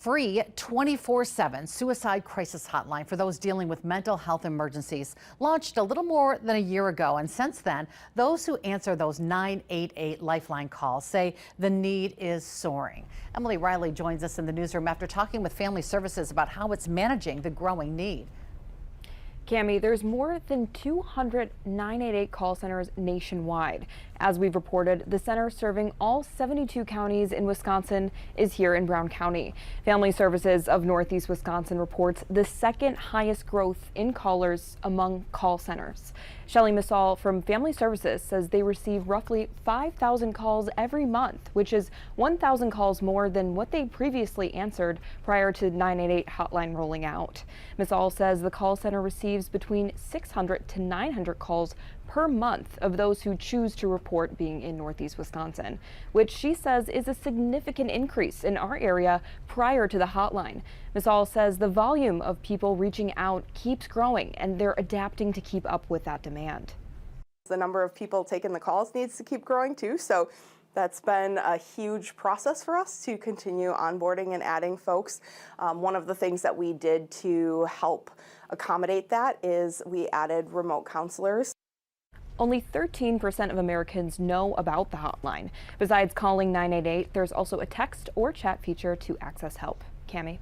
free 24/7 suicide crisis hotline for those dealing with mental health emergencies launched a little more than a year ago. And since then, those who answer those 988 lifeline calls say the need is soaring. Emily Riley joins us in the newsroom after talking with Family Services about how it's managing the growing need. Cami, there's more than 200 988 call centers nationwide. As we've reported, the center serving all 72 counties in Wisconsin is here in Brown County. Family Services of Northeast Wisconsin reports the second highest growth in callers among call centers. Shelley Misal from Family Services says they receive roughly 5,000 calls every month, which is 1,000 calls more than what they previously answered prior to 988 hotline rolling out. Misal says the call center receives between 600 to 900 calls per month of those who choose to report being in Northeast Wisconsin, which she says is a significant increase in our area prior to the hotline. Misal says the volume of people reaching out keeps growing and they're adapting to keep up with that demand. The number of people taking the calls needs to keep growing too, so that's been a huge process for us to continue onboarding and adding folks. One of the things that we did to help accommodate that is we added remote counselors. Only 13% of Americans know about the hotline. Besides calling 988, there's also a text or chat feature to access help. Cami.